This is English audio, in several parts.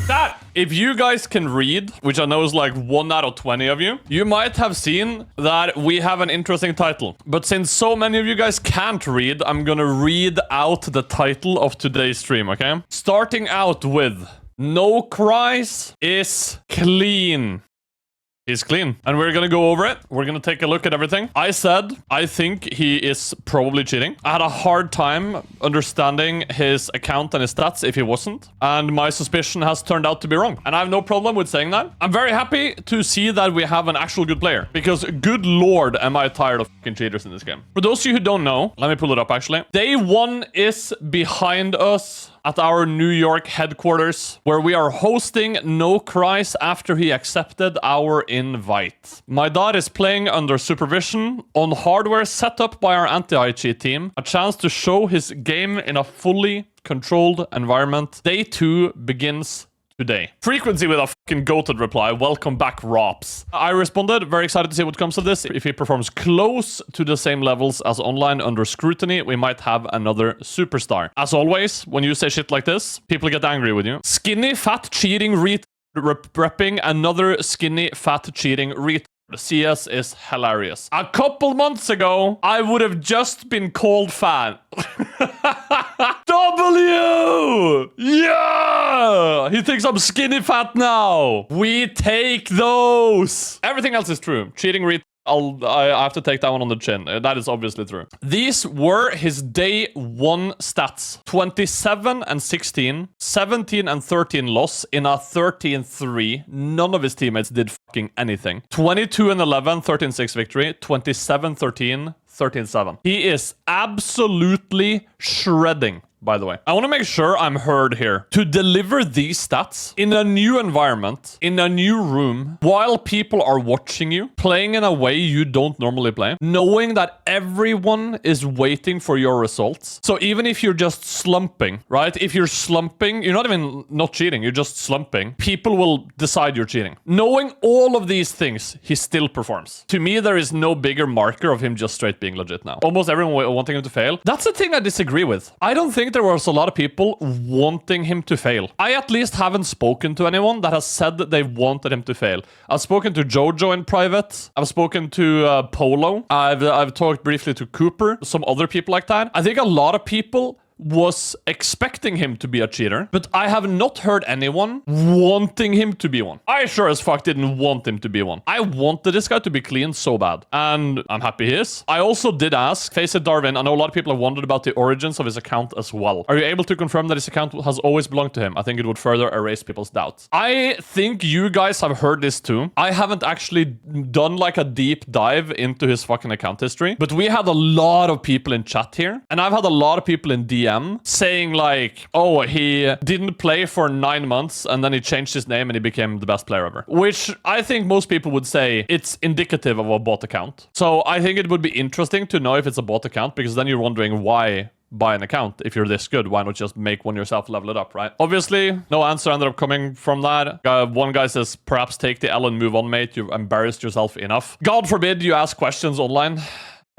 That, if you guys can read, which I know is like 1 out of 20 of you, you might have seen that we have an interesting title. But since so many of you guys can't read, I'm gonna read out the title of today's stream, okay? Starting out with, nocries is clean. He's clean. And we're gonna go over it. We're gonna take a look at everything. I said, I think he is probably cheating. I had a hard time understanding his account and his stats if he wasn't. And my suspicion has turned out to be wrong. And I have no problem with saying that. I'm very happy to see that we have an actual good player. Because good lord, am I tired of fucking cheaters in this game. For those of you who don't know, let me pull it up actually. Day 1 is behind us at our New York headquarters, where we are hosting nocries after he accepted our invite. My dad is playing under supervision on hardware set up by our anti-cheat team. A chance to show his game in a fully controlled environment. Day 2 begins today. Frequency with a fucking goated reply. Welcome back, Rops. I responded, very excited to see what comes of this. If he performs close to the same levels as online under scrutiny, we might have another superstar. As always, when you say shit like this, people get angry with you. Skinny, fat, cheating, repping another skinny, fat, cheating, CS is hilarious. A couple months ago, I would have just been called fat. W! Yeah! He thinks I'm skinny fat now. We take those. Everything else is true. Cheating, I have to take that one on the chin. That is obviously true. These were his day 1 stats. 27 and 16, 17 and 13 loss in a 13-3. None of his teammates did fucking anything. 22 and 11, 13-6 victory. 27-13, 13-7. He is absolutely shredding. By the way, I want to make sure I'm heard here. To deliver these stats in a new environment, in a new room, while people are watching you, playing in a way you don't normally play, knowing that everyone is waiting for your results. So even if you're just slumping, right? If you're slumping, you're not even not cheating, you're just slumping. People will decide you're cheating. Knowing all of these things, he still performs. To me, there is no bigger marker of him just straight being legit now. Almost everyone wanting him to fail. That's the thing I disagree with. I don't think there was a lot of people wanting him to fail. I at least haven't spoken to anyone that has said that they wanted him to fail. I've spoken to Jojo in private. I've spoken to Polo. I've talked briefly to Cooper. Some other people like that. I think a lot of people was expecting him to be a cheater, but I have not heard anyone wanting him to be one. I sure as fuck didn't want him to be one. I wanted this guy to be clean so bad, and I'm happy he is. I also did ask FACEIT Darwin. I know a lot of people have wondered about the origins of his account as well. Are you able to confirm that his account has always belonged to him? I think it would further erase people's doubts. I think you guys have heard this too. I haven't actually done like a deep dive into his fucking account history, but we had a lot of people in chat here, and I've had a lot of people in DM saying like, oh, he didn't play for 9 months and then he changed his name and he became the best player ever. Which I think most people would say it's indicative of a bot account. So I think it would be interesting to know if it's a bot account, because then you're wondering why buy an account if you're this good. Why not just make one yourself, level it up, right? Obviously, no answer ended up coming from that. One guy says, perhaps take the L and move on, mate. You've embarrassed yourself enough. God forbid you ask questions online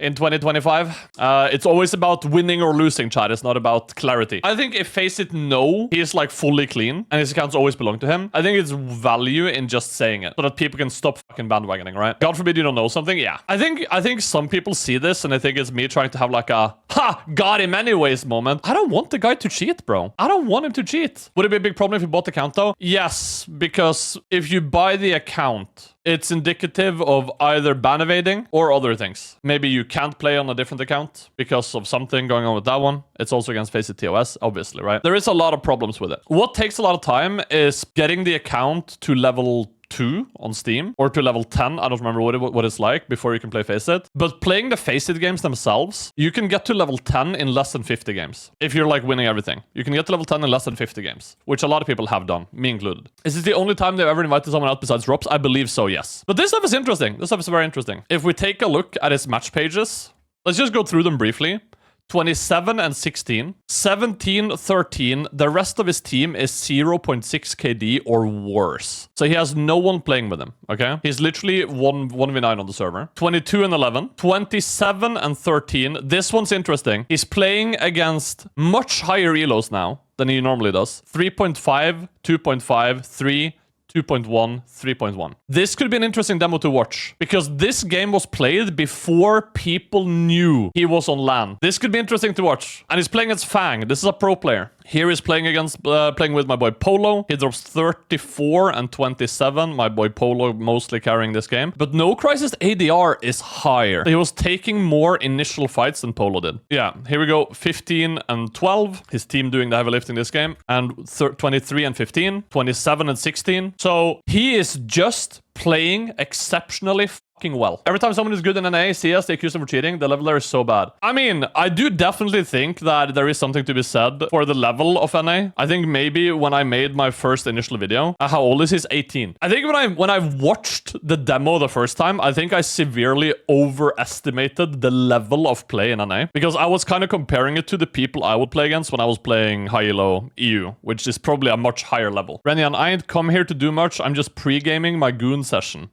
in 2025. It's always about winning or losing, chat. It's not about clarity. I think if FACEIT know he's like fully clean and his accounts always belong to him, I think it's value in just saying it so that people can stop fucking bandwagoning, right? God forbid you don't know something. Yeah. I think some people see this and I think it's me trying to have like a ha, got him anyways moment. I don't want the guy to cheat, bro. I don't want him to cheat. Would it be a big problem if you bought the account though? Yes, because if you buy the account, it's indicative of either ban evading or other things. Maybe you can't play on a different account because of something going on with that one. It's also against FACEIT TOS, obviously, right? There is a lot of problems with it. What takes a lot of time is getting the account to level 2 on Steam or to level 10. I don't remember what it's like before you can play FACEIT. But playing the FACEIT games themselves, you can get to level 10 in less than 50 games. If you're like winning everything, you can get to level 10 in less than 50 games, which a lot of people have done, me included. Is this the only time they've ever invited someone out besides Rops? I believe so, yes. But this stuff is interesting. This stuff is very interesting. If we take a look at his match pages, let's just go through them briefly. 27 and 16, 17, 13. The rest of his team is 0.6 KD or worse. So he has no one playing with him, okay? He's literally 1v9 on the server. 22 and 11, 27 and 13. This one's interesting. He's playing against much higher elos now. than he normally does. 3.5, 2.5, 3, 2.1, 3.1. This could be an interesting demo to watch because this game was played before people knew he was on LAN. This could be interesting to watch. And he's playing as Fang. This is a pro player. Here he's playing with my boy Polo. He drops 34 and 27. My boy Polo mostly carrying this game. But nocries' ADR is higher. He was taking more initial fights than Polo did. Yeah, here we go. 15 and 12. His team doing the heavy lifting this game. And 23 and 15. 27 and 16. So he is just playing exceptionally fucking well. Every time someone is good in NA, CS, they accuse him for cheating. The level there is so bad. I mean, I do definitely think that there is something to be said for the level of NA. I think maybe when I made my first initial video, how old is he? 18. I think when I watched the demo the first time, I think I severely overestimated the level of play in NA because I was kind of comparing it to the people I would play against when I was playing high-elo EU, which is probably a much higher level. Renyan, I ain't come here to do much. I'm just pre-gaming my goon session.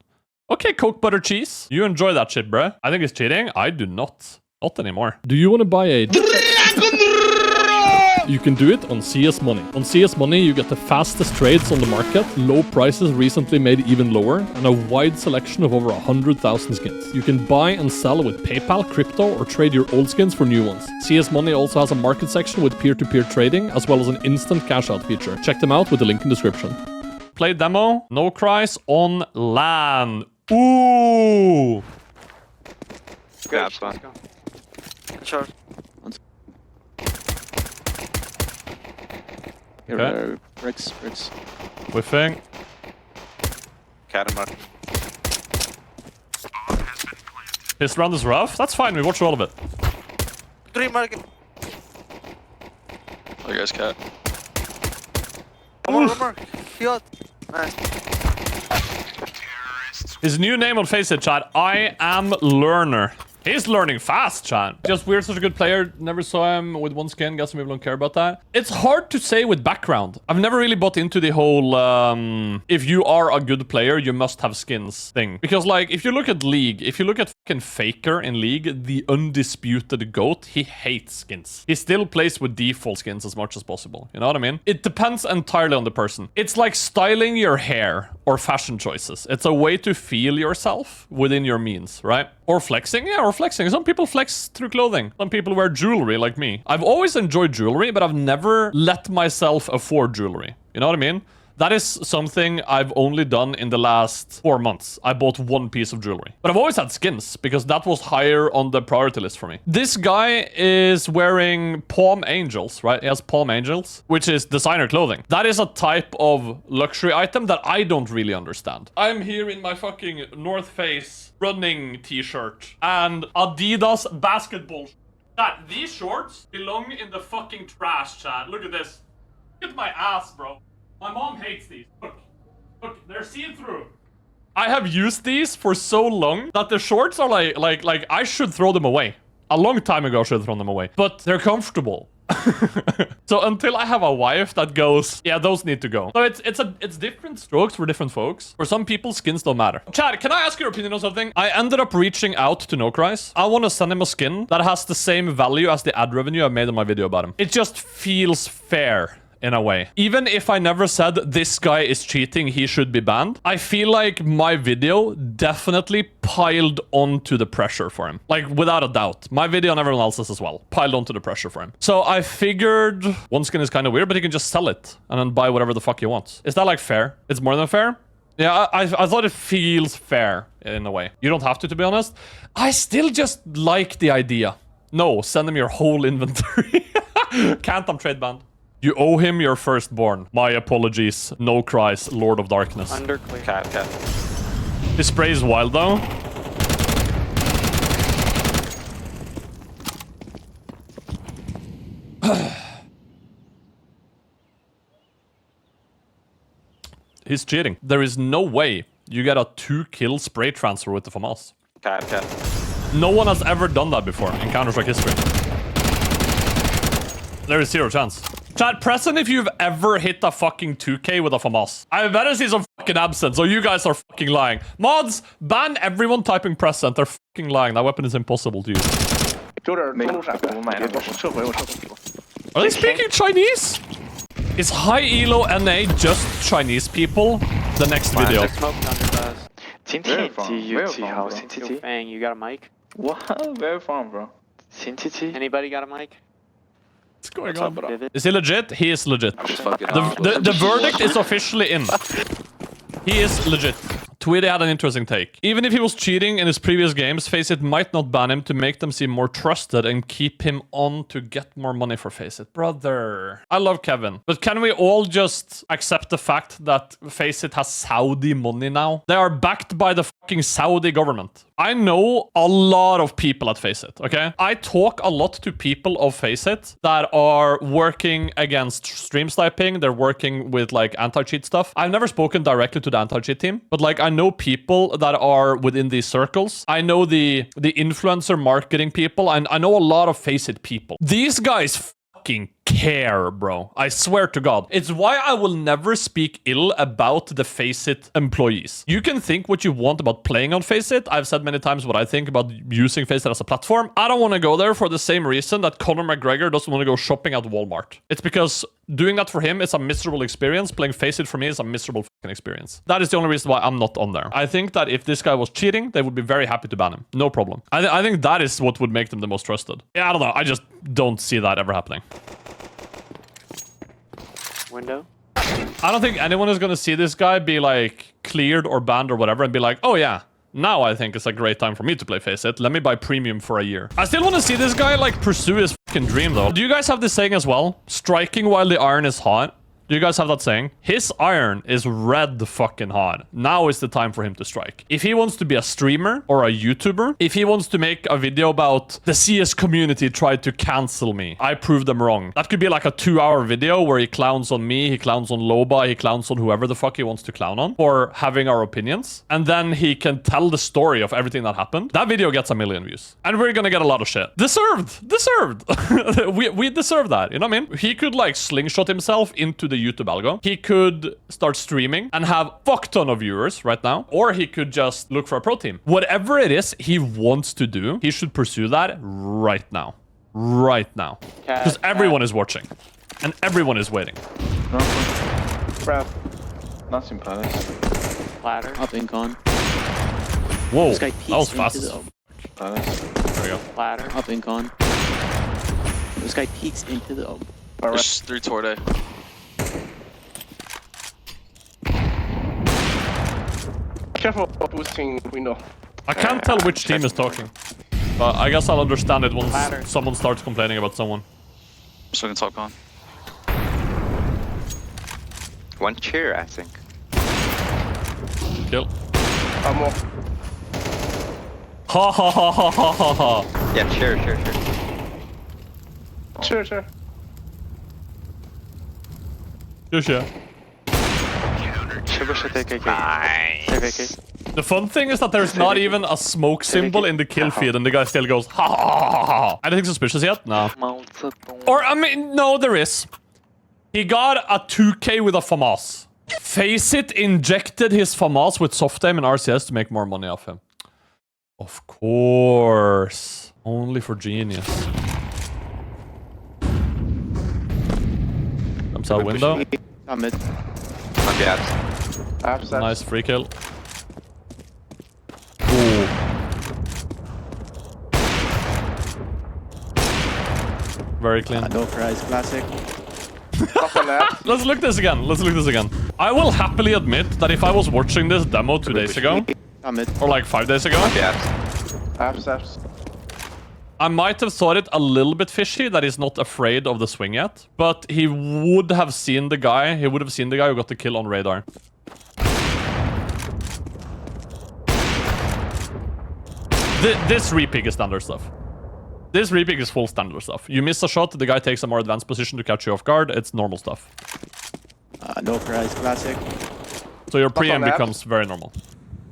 Okay, Coke Butter Cheese. You enjoy that shit, bruh. I think it's cheating. I do not. Not anymore. Do you want to buy a... You can do it on CS Money. On CS Money, you get the fastest trades on the market, low prices recently made even lower, and a wide selection of over 100,000 skins. You can buy and sell with PayPal, crypto, or trade your old skins for new ones. CS Money also has a market section with peer-to-peer trading, as well as an instant cash-out feature. Check them out with the link in the description. Play demo. Nocries on LAN. Ooh! Grab one. Short. Okay. Bricks. Whiffing. Catamaran. His round is rough. That's fine. We watch all of it. 3 market. Oh, you guys cat. One more. Heal. Nice. His new name on FACEIT, chat. I am Learner. He's learning fast, chat. Just weird, such a good player. Never saw him with one skin. Guess some people don't care about that. It's hard to say with background. I've never really bought into the whole, if you are a good player, you must have skins thing. Because, like, if you look at League, if you look at fucking Faker in League, the undisputed GOAT, he hates skins. He still plays with default skins as much as possible. You know what I mean? It depends entirely on the person. It's like styling your hair or fashion choices. It's a way to feel yourself within your means, right? Or flexing, yeah, or flexing. Some people flex through clothing. Some people wear jewelry like me. I've always enjoyed jewelry, but I've never let myself afford jewelry. You know what I mean? That is something I've only done in the last 4 months. I bought one piece of jewelry. But I've always had skins because that was higher on the priority list for me. This guy is wearing Palm Angels, right? He has Palm Angels, which is designer clothing. That is a type of luxury item that I don't really understand. I'm here in my fucking North Face running t-shirt and Adidas basketball. Chat, these shorts belong in the fucking trash, chat. Look at this. Look at my ass, bro. My mom hates these. Look, they're see-through. I have used these for so long that the shorts are like I should throw them away. A long time ago I should have thrown them away. But they're comfortable. So until I have a wife that goes, yeah, those need to go. So it's different strokes for different folks. For some people, skins don't matter. Chad, can I ask your opinion on something? I ended up reaching out to nocries. I want to send him a skin that has the same value as the ad revenue I made in my video about him. It just feels fair. In a way. Even if I never said this guy is cheating, he should be banned, I feel like my video definitely piled onto the pressure for him. Like, without a doubt. My video and everyone else's as well. Piled onto the pressure for him. So I figured one skin is kind of weird, but he can just sell it and then buy whatever the fuck he wants. Is that like fair? It's more than fair? Yeah, I thought it feels fair in a way. You don't have to be honest. I still just like the idea. No, send him your whole inventory. Can't I'm trade banned. You owe him your firstborn. My apologies. Nocries, Lord of Darkness. Underclear. Cat. His spray is wild though. He's cheating. There is no way you get a 2-kill spray transfer with the FAMAS. Cat. No one has ever done that before in Counter-Strike history. There is 0 chance. Chat, present if you've ever hit a fucking 2K with a FAMAS. I better see some fucking absence, or you guys are fucking lying. Mods, ban everyone typing present. They're fucking lying. That weapon is impossible to use. Are they speaking Chinese? Is high elo NA just Chinese people? The next video. Smoke underpass. Where from? Where TUT from, house. bro? Yo, Fang, you got a mic? What? Where from, bro? Anybody got a mic? What's going What's on? up, bro? Vivid? Is he legit? He is legit. I'm just fucking The verdict is officially in. He is legit. Tweedy had an interesting take. Even if he was cheating in his previous games, FACEIT might not ban him to make them seem more trusted and keep him on to get more money for FACEIT. Brother. I love Kevin. But can we all just accept the fact that FACEIT has Saudi money now? They are backed by the fucking Saudi government. I know a lot of people at FACEIT, okay? I talk a lot to people of FACEIT that are working against stream sniping. They're working with like anti-cheat stuff. I've never spoken directly to the anti-cheat team, but like I know people that are within these circles. I know the influencer marketing people, and I know a lot of FACEIT people. These guys fucking care, bro. I swear to God. It's why I will never speak ill about the FACEIT employees. You can think what you want about playing on FACEIT. I've said many times what I think about using FACEIT as a platform. I don't want to go there for the same reason that Conor McGregor doesn't want to go shopping at Walmart. It's because doing that for him is a miserable experience. Playing FACEIT for me is a miserable fucking experience. That is the only reason why I'm not on there. I think that if this guy was cheating, they would be very happy to ban him. No problem. I think that is what would make them the most trusted. Yeah, I don't know. I just don't see that ever happening. Window? I don't think anyone is going to see this guy be like cleared or banned or whatever and be like, oh yeah, now I think it's a great time for me to play FACEIT. Let me buy premium for a year. I still want to see this guy like pursue his fucking dream though. Do you guys have this saying as well? Striking while the iron is hot. Do you guys have that saying? His iron is red fucking hot. Now is the time for him to strike. If he wants to be a streamer or a YouTuber, if he wants to make a video about the CS community tried to cancel me, I proved them wrong. That could be like a 2-hour video where he clowns on me, he clowns on Loba, he clowns on whoever the fuck he wants to clown on for having our opinions. And then he can tell the story of everything that happened. That video gets 1 million views. And we're gonna get a lot of shit. Deserved. Deserved. we deserve that. You know what I mean? He could like slingshot himself into the YouTube algo. He could start streaming and have fuck ton of viewers right now, or he could just look for a pro team. Whatever it is he wants to do, he should pursue that right now. Right now. Because everyone is watching. And everyone is waiting. Bro. Nothing palace. Ladder. Up in con. Whoa, This guy that was peeks fast. into the Palace. There we go. Ladder. Up in con. This guy peeks into the There's 3 Torde. Careful boosting window. I can't tell which team is talking. But I guess I'll understand it once Ladder. someone starts complaining about someone. Just looking top con. One chair, I think. Kill. I'm off. Ha ha ha ha ha ha ha. Yeah, chair. Sure. Just yeah. Nice. The fun thing is that there's not even a smoke symbol in the kill feed and the guy still goes ha ha ha ha ha. Anything suspicious yet? No. Or I mean, no, there is. He got a 2k with a FAMAS. FACEIT injected his FAMAS with soft aim and RCS to make more money off him. Of course. Only for genius. Comes out window. mid. On the abs. Abs. Nice free kill. Ooh. Very clean. Nocries classic. Up on abs. Let's look this again. Let's look this again. I will happily admit that if I was watching this demo 2 days ago, Mid. or like 5 days ago, On the abs. Abs. I might have thought it a little bit fishy that he's not afraid of the swing yet. But he would have seen the guy. He would have seen the guy who got the kill on radar. This repick is standard stuff. This repick is full standard stuff. You miss a shot, the guy takes a more advanced position to catch you off guard. It's normal stuff. Nocries classic. So your pre-aim on abs. becomes very normal.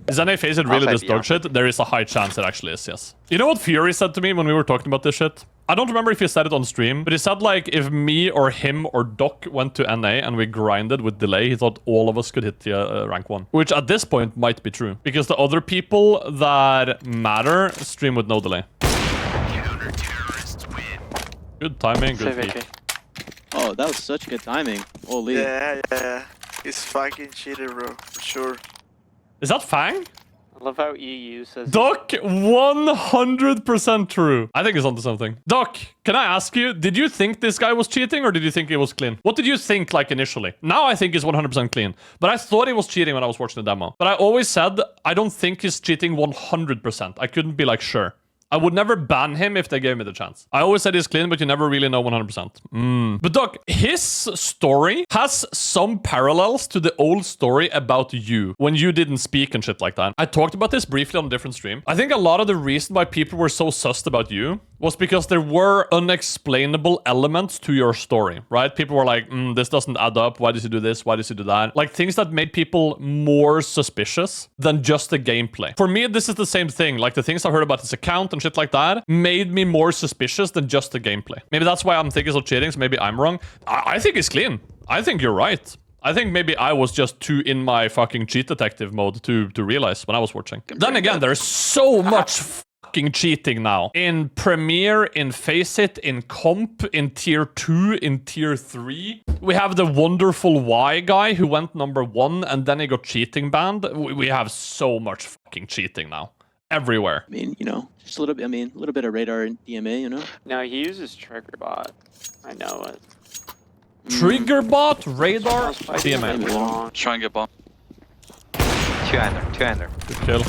Is NA FACEIT really Outside this the dog arm. shit? There is a high chance it actually is, yes. You know what Fury said to me when we were talking about this shit? I don't remember if he said it on stream, but he said like if me or him or Doc went to NA and we grinded with delay, he thought all of us could hit the rank 1. Which at this point might be true. Because the other people that matter stream with no delay. Good timing, good peek. Oh, that was such good timing. Holy. Yeah. He's fucking cheated, bro. For sure. Is that Fang? I love how EU says. Doc, 100% true. I think it's onto something. Doc, can I ask you, did you think this guy was cheating or did you think he was clean? What did you think, like, initially? Now I think he's 100% clean. But I thought he was cheating when I was watching the demo. But I always said, I don't think he's cheating 100%. I couldn't be, like, sure. I would never ban him if they gave me the chance. I always said he's clean, but you never really know 100%. But Doc, his story has some parallels to the old story about you, when you didn't speak and shit like that. I talked about this briefly on a different stream. I think a lot of the reason why people were so sussed about you was because there were unexplainable elements to your story, right? People were like, this doesn't add up. Why does he do this? Why does he do that? Like things that made people more suspicious than just the gameplay. For me, this is the same thing. Like the things I heard about his account and shit like that made me more suspicious than just the gameplay. Maybe that's why I'm thinking of cheating, so maybe I'm wrong. I think it's clean. I think you're right. I think maybe I was just too in my fucking cheat detective mode to realize when I was watching. Then again, there's so much fucking cheating now. In Premiere, in FACEIT, in Comp, in Tier 2, in Tier 3. We have the wonderful Y guy who went #1 and then he got cheating banned. We have so much fucking cheating now. Everywhere. I mean, you know, just a little bit. I mean, a little bit of radar and DMA, you know. No, he uses trigger bot. I know it. Trigger bot, radar, Maybe DMA. long. Try and get bomb. Two under. Good kill.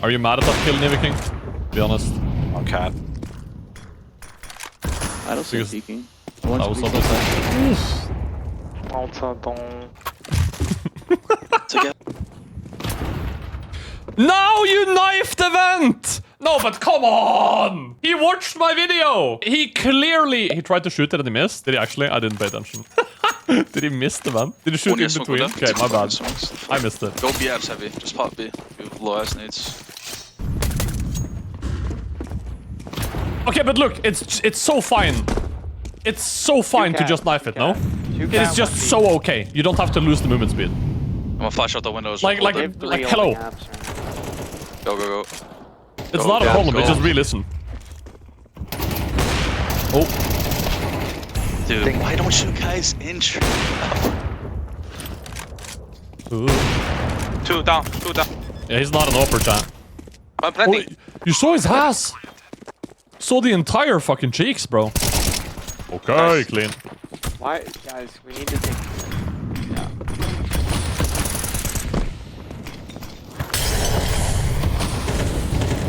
Are you mad at that kill, Niviking? Be honest. Okay. I don't see Because peeking. That was what I said. Now you knifed the vent! No, but come on! He watched my video! He tried to shoot it and he missed. Did he actually? I didn't pay attention. Did he miss the vent? Did he shoot in between? Okay, my bad. I missed it. Go B abs heavy. Just pop B. You have low ass nades. Okay, but look, it's so fine. It's so fine to just knife it, no? It is just so okay. You don't have to lose the movement speed. I'm gonna flash out the windows. Like, hello. Go. It's not a problem, it's just re-listen. Oh. Dude, why don't you guys intro? Two down. Yeah, he's not an upper chat. I'm planting. Oh, you saw his ass! Saw the entire fucking cheeks, bro. Okay, Nice. clean. Why, guys? We need to take. Yeah.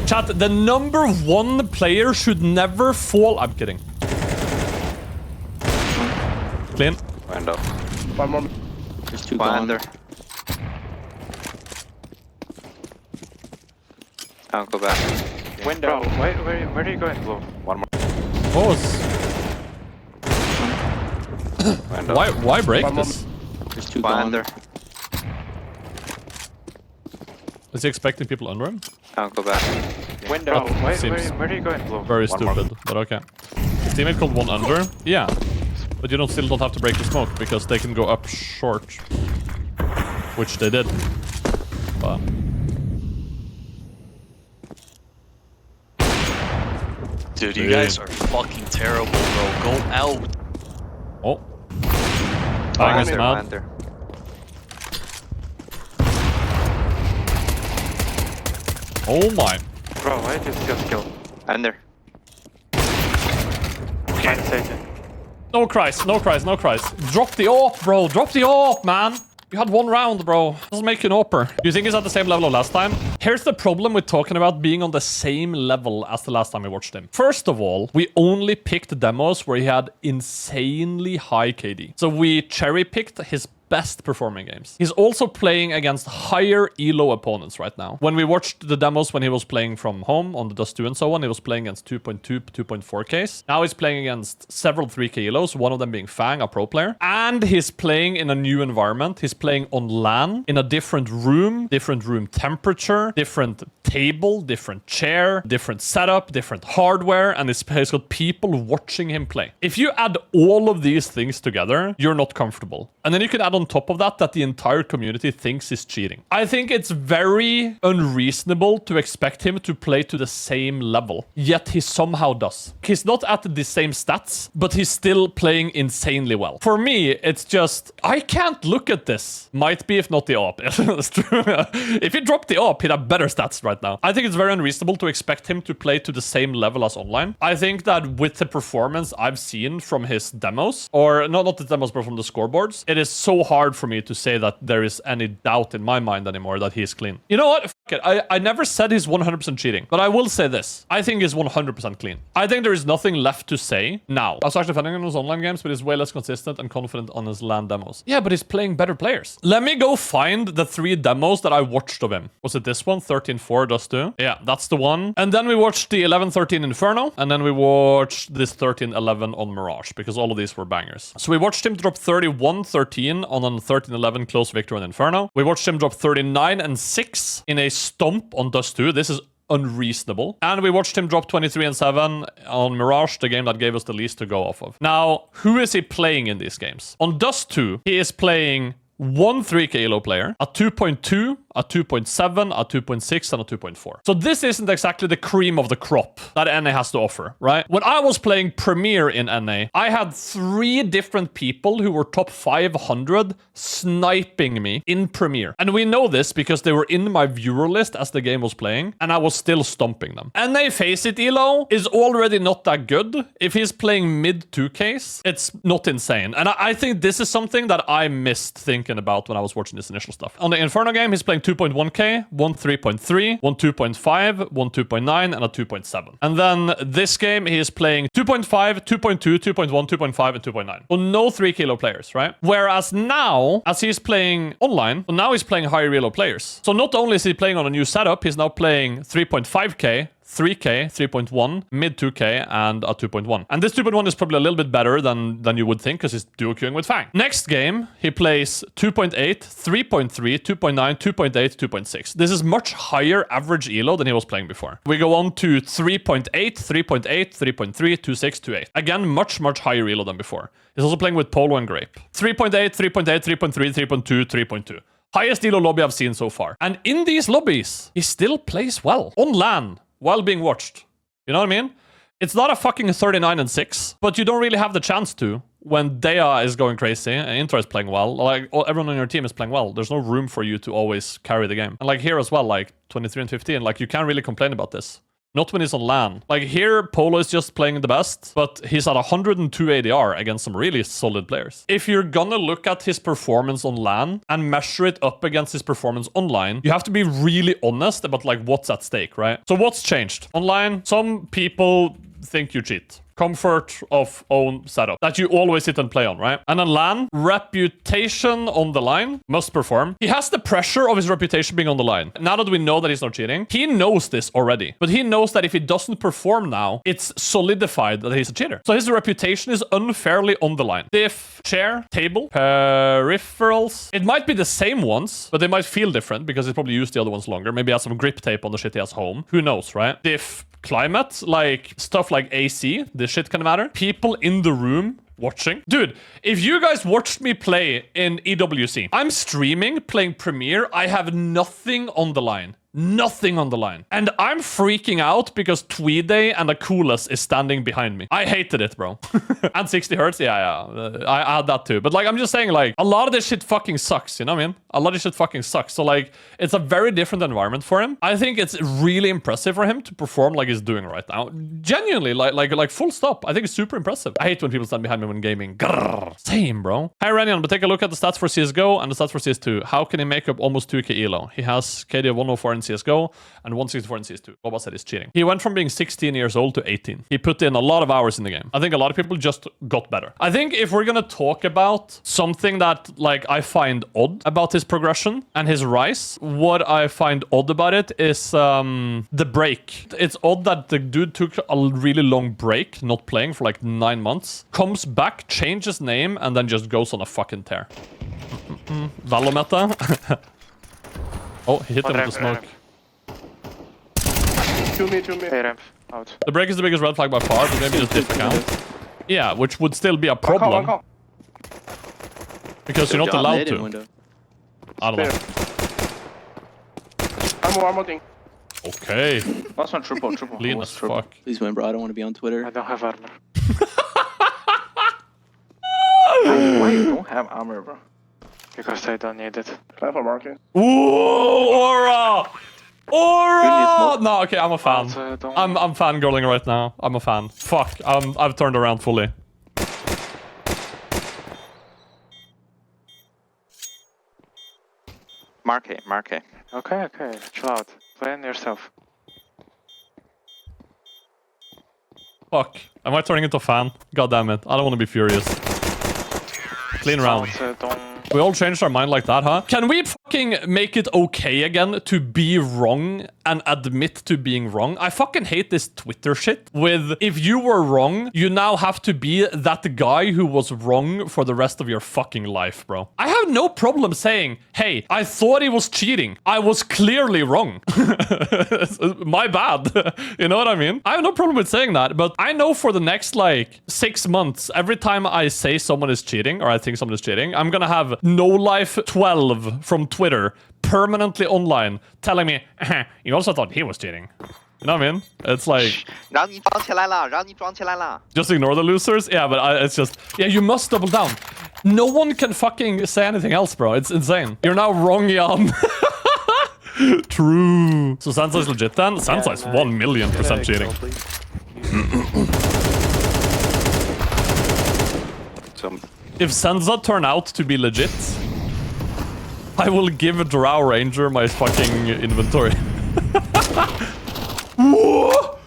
Chat, the #1 player should never fall. I'm kidding. Clean. Window. One more. There's two One gone. under. I'll go back. Window. Where are you going, Blue? One more. Pause. Window. Why break One more. this? There's two One gone. under. Is he expecting people under him? I'll go back. Window. Seems Where are you going, Blue? very One more. stupid, but okay. His teammate called one under? Yeah. But you still don't have to break the smoke, because they can go up short. Which they did. But... Dude, you guys are fucking terrible, bro. Go out. Oh. Bang is Under, mad. under. Oh my. Bro, why did you just kill? Under. No cries, no cries, no cries. Drop the AWP, bro. Drop the AWP, man. You had one round, bro. Doesn't make you an AWPer. Do you think he's at the same level of last time? Here's the problem with talking about being on the same level as the last time we watched him. First of all, we only picked demos where he had insanely high KD. So we cherry-picked his best performing games. He's also playing against higher elo opponents right now. When we watched the demos when he was playing from home on the Dust 2 and so on, he was playing against 2.2, 2.4Ks. Now he's playing against several 3K elos, one of them being Fang, a pro player. And he's playing in a new environment. He's playing on LAN, in a different room temperature, different table, different chair, different setup, different hardware, and he's got people watching him play. If you add all of these things together, you're not comfortable. And then you could add on on top of that the entire community thinks is cheating. I think it's very unreasonable to expect him to play to the same level, yet he somehow does. He's not at the same stats, but he's still playing insanely well. For me, it's just, I can't look at this. Might be if not the AWP. That's true. If he dropped the AWP, he'd have better stats right now. I think it's very unreasonable to expect him to play to the same level as online. I think that with the performance I've seen from his demos, or not the demos, but from the scoreboards, it is so hard for me to say that there is any doubt in my mind anymore that he's clean. You know what? Fuck it. I never said he's 100% cheating, but I will say this. I think he's 100% clean. I think there is nothing left to say now. I was actually defending him in his online games, but he's way less consistent and confident on his LAN demos. Yeah, but he's playing better players. Let me go find the 3 demos that I watched of him. Was it this one? 13-4 Dust 2? Yeah, that's the one. And then we watched the 11-13 Inferno, and then we watched this 13-11 on Mirage, because all of these were bangers. So we watched him drop 31-13 on a 13-11 close victory on Inferno. We watched him drop 39-6 in a stomp on Dust 2. This is unreasonable. And we watched him drop 23-7 on Mirage, the game that gave us the least to go off of. Now, who is he playing in these games? On Dust 2, he is playing one 3K elo player, a 2.2, a 2.7, a 2.6, and a 2.4. So this isn't exactly the cream of the crop that NA has to offer, right? When I was playing Premier in NA, I had 3 different people who were top 500 sniping me in Premier. And we know this because they were in my viewer list as the game was playing, and I was still stomping them. NA FACEIT elo is already not that good. If he's playing mid 2Ks, it's not insane. And I think this is something that I missed thinking about when I was watching this initial stuff. On the Inferno game, he's playing 2.1k, one 3.3, one 2.5, one 2.9, and a 2.7. And then this game, he is playing 2.5, 2.2, 2.1, 2.5, and 2.9. So no 3k elo players, right? Whereas now, as he's playing online, so now he's playing higher elo players. So not only is he playing on a new setup, he's now playing 3.5k, 3K, 3.1, mid 2K, and a 2.1. And this 2.1 is probably a little bit better than you would think because he's duo queuing with Fang. Next game, he plays 2.8, 3.3, 2.9, 2.8, 2.6. This is much higher average elo than he was playing before. We go on to 3.8, 3.8, 3.3, 2.6, 2.8. Again, much higher elo than before. He's also playing with Polo and Grape. 3.8, 3.8, 3.3, 3.2, 3.2. Highest elo lobby I've seen so far. And in these lobbies, he still plays well. On LAN, while being watched. You know what I mean? It's not a fucking 39-6, but you don't really have the chance to when Dea is going crazy and Intra is playing well. Like, everyone on your team is playing well. There's no room for you to always carry the game. And like here as well, like 23-15, like you can't really complain about this. Not when he's on LAN. Like here, Polo is just playing the best, but he's at 102 ADR against some really solid players. If you're gonna look at his performance on LAN and measure it up against his performance online, you have to be really honest about like what's at stake, right? So what's changed? Online, some people think you cheat. Comfort of own setup that you always sit and play on, right? And on LAN, reputation on the line, must perform. He has the pressure of his reputation being on the line. Now that we know that he's not cheating, he knows this already. But he knows that if he doesn't perform now, it's solidified that he's a cheater. So his reputation is unfairly on the line. Diff, chair, table, peripherals. It might be the same ones, but they might feel different because he's probably used the other ones longer. Maybe he has some grip tape on the shit he has home. Who knows, right? Diff, climate, like stuff like AC, this shit can matter. People in the room watching. Dude, if you guys watched me play in EWC, I'm streaming, playing Premiere, I have nothing on the line. Nothing on the line. And I'm freaking out because Tweeday and Akulas is standing behind me. I hated it, bro. And 60 hertz, yeah. I had that too. But like, I'm just saying, like, a lot of this shit fucking sucks, you know what I mean? A lot of this shit fucking sucks. So like, it's a very different environment for him. I think it's really impressive for him to perform like he's doing right now. Genuinely, like full stop. I think it's super impressive. I hate when people stand behind me when gaming. Grrr. Same, bro. Hi, Renyan, but take a look at the stats for CSGO and the stats for CS2. How can he make up almost 2k elo? He has KD of 104 in CSGO and 164 in CS2. Boba said he's cheating. He went from being 16 years old to 18. He put in a lot of hours in the game. I think a lot of people just got better. I think if we're gonna talk about something that like I find odd about his progression and his rise, what I find odd about it is the break. It's odd that the dude took a really long break, not playing for like 9 months, comes back, changes name, and then just goes on a fucking tear. Valometa. Oh, he hit him with the smoke. To me. Hey, ramp. Out. The break is the biggest red flag by far, but maybe just diff count. Yeah, which would still be a problem. Because you're not Job allowed mid and to. window. I don't know. I'm more thing. Okay. Last one, triple. Clean as fuck. Please win, bro. I don't want to be on Twitter. I don't have armor. Why you don't have armor, bro? Because I don't need it. Plan for market. Ooh, Aura! Aura! No, okay, I'm a fan. I'm fangirling right now. I'm a fan. Fuck, I've turned around fully. Mark A. Okay, chill out. Play on yourself. Fuck. Am I turning into a fan? God damn it. I don't want to be furious. Clean round. We all changed our mind like that, huh? Can we fucking make it okay again to be wrong and admit to being wrong? I fucking hate this Twitter shit with if you were wrong, you now have to be that guy who was wrong for the rest of your fucking life, bro. I have no problem saying, hey, I thought he was cheating. I was clearly wrong. My bad. You know what I mean? I have no problem with saying that, but I know for the next like 6 months, every time I say someone is cheating or I think someone is cheating, I'm gonna have No Life 12 from Twitter permanently online telling me, you also thought he was cheating. You know what I mean? It's like... 让你装起来了 Just ignore the losers? Yeah, but it's just... Yeah, you must double down. No one can fucking say anything else, bro. It's insane. You're now wrong, Jan. True. So Sansa is legit then? Sansa is 1,000,000% cheating. If Sansa turn out to be legit, I will give a Drow Ranger my fucking inventory. Whoa!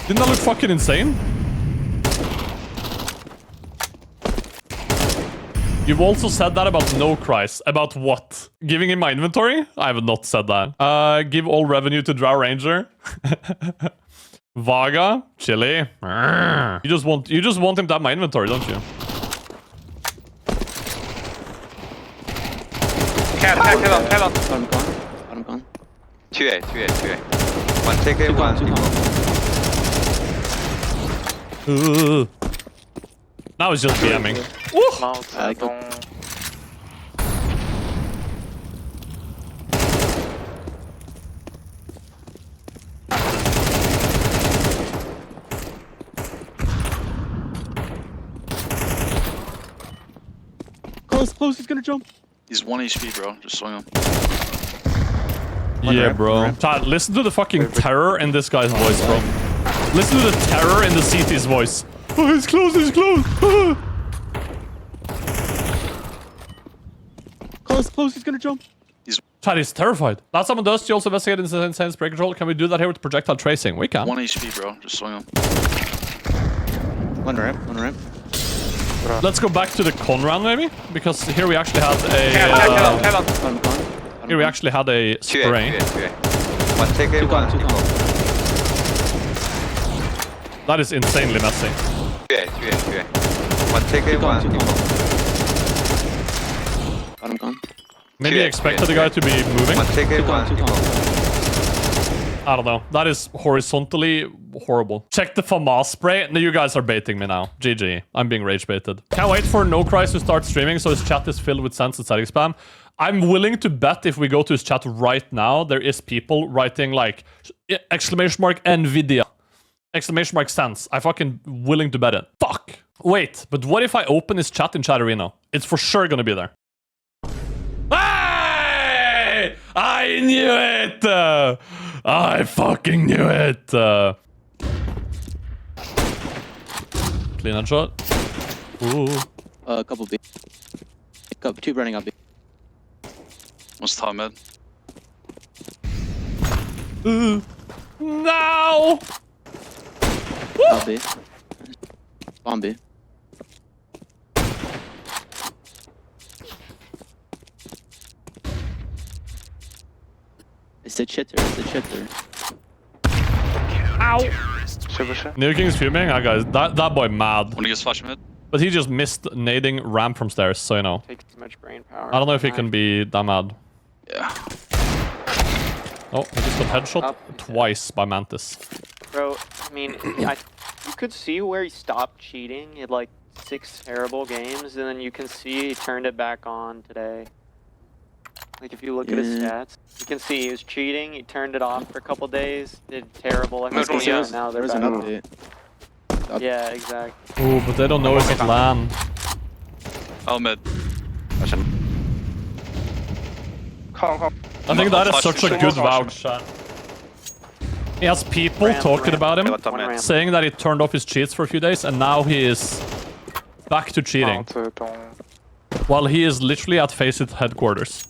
Didn't that look fucking insane? You've also said that about nocries. About what? Giving him my inventory? I have not said that. Give all revenue to Drow Ranger. Vaga, Chili. You just want him to have my inventory, don't you? Head on. I'm gone. 2A. One take A, one. Now it's just BMing. Close, he's gonna jump. He's 1 HP, bro. Just swing him. Yeah, bro. Chad, listen to the fucking terror in this guy's voice, bro. Listen to the terror in the CT's voice. Oh, he's close. Close, he's gonna jump. Chad, he's terrified. Last time on Dust, you also investigated insane spray control. Can we do that here with projectile tracing? We can. 1 HP, bro. Just swing him. One ramp. Let's go back to the con round, maybe? Because here we actually had a... Head on. I'm gone. Here we actually had a 2A. spray. One take A, one. That is insanely messy. 2A. One take A, one. I'm gone. Maybe I expected the guy to be moving. One take A, one. I don't know. That is horizontally horrible. Check the FAMAS spray. No, you guys are baiting me now. GG. I'm being rage baited. Can't wait for nocries to start streaming so his chat is filled with sense and static spam. I'm willing to bet if we go to his chat right now, there is people writing like !NVIDIA. !sense. I'm fucking willing to bet it. Fuck. Wait, but what if I open his chat in Chat Arena? It's for sure gonna be there. Hey! I knew it! I fucking knew it! Clean headshot. Ooh. A couple B. Two running up B. What's top mid? No! Up B. On B. It's the chitter. Ow! New King's fuming? Ah, guys, that boy mad. When he gets flash mid? But he just missed nading ramp from stairs, so you know. Takes too much brain power. I don't know if he can be that mad. Yeah. Oh, he just got headshot twice by Mantis. Bro, I mean, you could see where he stopped cheating. It like 6 terrible games, and then you can see he turned it back on today. Like if you look at his stats, you can see he was cheating. He turned it off for a couple days. Did terrible. Now they're There's back. an update. Yeah, exactly. Oh, but they don't know it's at LAN. Oh, mid. Come. I think that is Flash such a should good flash. vouch shot. He has people Ramp, talking ramp. about him, One ramp. saying that he turned off his cheats for a few days, and now he is back to cheating, while he is literally at FACEIT headquarters.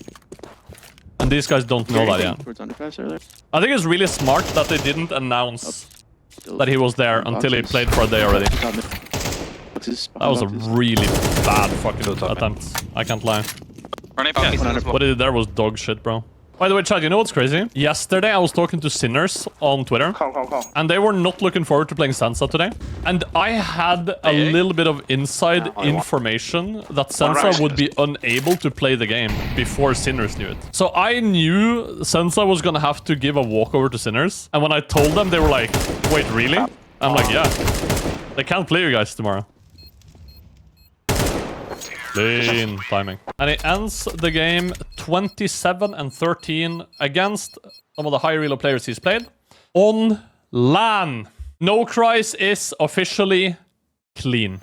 And these guys don't know that yet. Towards underpass earlier. I think it's really smart that they didn't announce Still that he was there until he played for a day already. Boxes, That was a boxes. really bad fucking attempt. I can't lie. Running API. What he did there was dog shit, bro. By the way, Chad, you know what's crazy? Yesterday, I was talking to Sinners on Twitter, Come. and they were not looking forward to playing Sansa today. And I had a little bit of inside information that Sansa would be unable to play the game before Sinners knew it. So I knew Sansa was gonna have to give a walkover to Sinners. And when I told them, they were like, wait, really? I'm like, yeah. They can't play you guys tomorrow. Clean timing. And it ends the game 27-13 against some of the high reload players he's played on LAN. Nocries is officially clean.